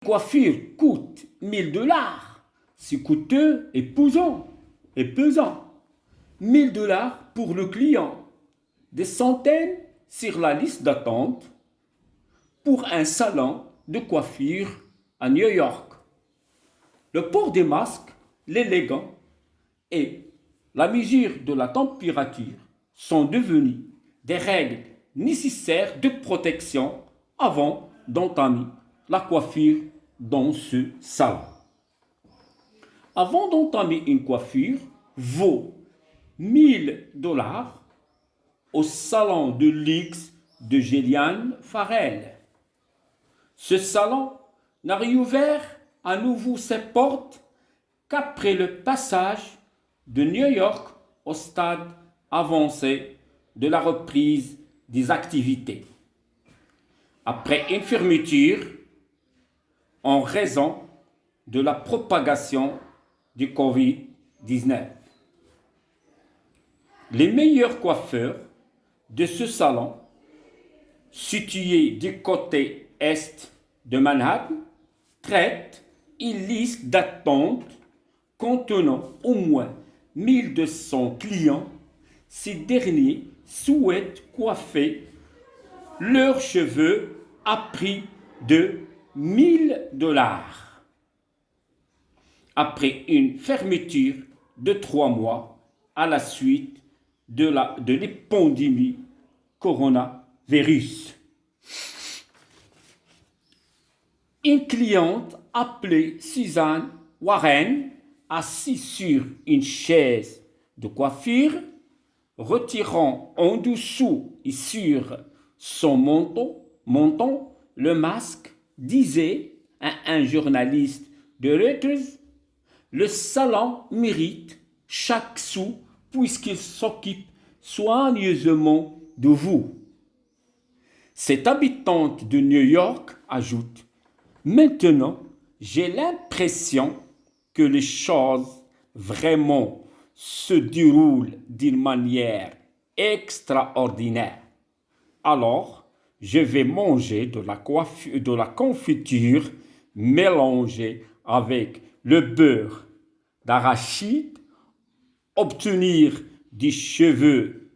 Coiffure coûte 1000 $. C'est coûteux et pesant. Et pesant. 1000 $ pour le client. Des centaines sur la liste d'attente pour un salon de coiffure à New York. Le port des masques, l'élégance et la mesure de la température sont devenus des règles nécessaires de protection avant d'entamer la coiffure dans ce salon. Avant d'entamer une coiffure, vaut 1000 $ au salon de luxe de Julian Farrell. Ce salon n'a réouvert à nouveau ses portes qu'après le passage de New York au stade avancé de la reprise des activités. Après une fermeture en raison de la propagation du Covid-19. Les meilleurs coiffeurs de ce salon, situé du côté est de Manhattan, traitent une liste d'attente contenant au moins 1200 clients. Ces derniers souhaitent coiffer leurs cheveux à prix de 1000 $. Après une fermeture de 3 mois à la suite de l'épidémie coronavirus. Une cliente appelée Suzanne Warren, assise sur une chaise de coiffure, retirant en dessous et sur son menton le masque, disait à un journaliste de Reuters: le salon mérite chaque sou puisqu'il s'occupe soigneusement de vous. Cette habitante de New York ajoute: maintenant, j'ai l'impression que les choses vraiment se déroulent d'une manière extraordinaire. Alors, je vais manger de la confiture mélangée avec le beurre d'arachide, obtenir des cheveux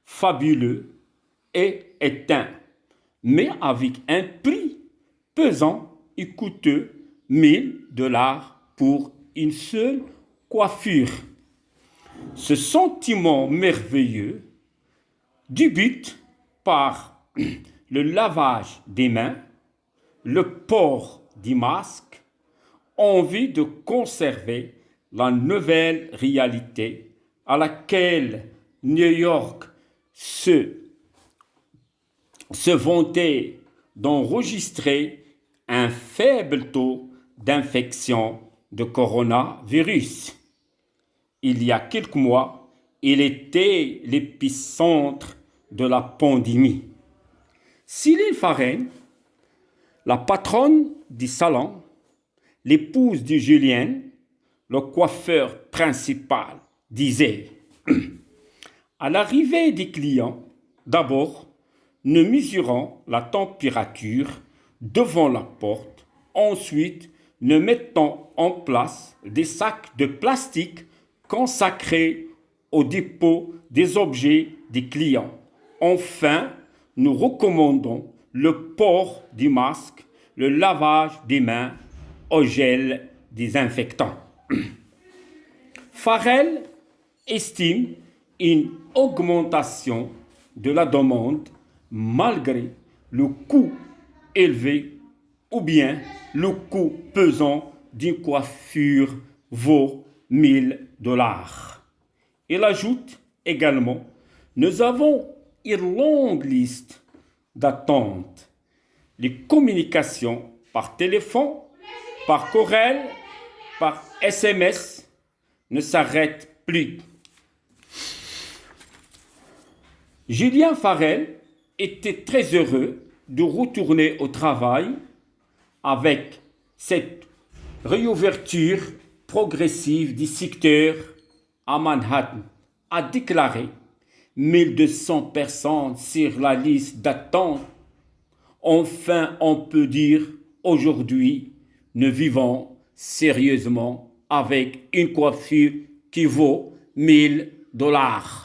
fabuleux et éteints, mais avec un prix pesant et coûteux, 1000 $ pour une seule coiffure. Ce sentiment merveilleux débute par le lavage des mains, le port du masque, envie de conserver la nouvelle réalité à laquelle New York se vantait d'enregistrer un faible taux d'infection de coronavirus. Il y a quelques mois, il était l'épicentre de la pandémie. Céline Farrell, la patronne du salon, l'épouse de Julien, le coiffeur principal, disait: à l'arrivée des clients, d'abord, nous mesurons la température devant la porte. Ensuite, nous mettons en place des sacs de plastique consacrés au dépôt des objets des clients. Enfin, nous recommandons le port du masque, le lavage des mains au gel désinfectant. Farrell estime une augmentation de la demande malgré le coût élevé ou bien le coût pesant d'une coiffure vaut 1000 $. Il ajoute également: nous avons une longue liste d'attente. Les communications par téléphone, par courriel, par SMS ne s'arrêtent plus. Julien Farrell était très heureux de retourner au travail avec cette réouverture progressive du secteur à Manhattan, a déclaré: 1200 personnes sur la liste d'attente. Enfin, on peut dire aujourd'hui, nous vivons sérieusement avec une coiffure qui vaut $1000.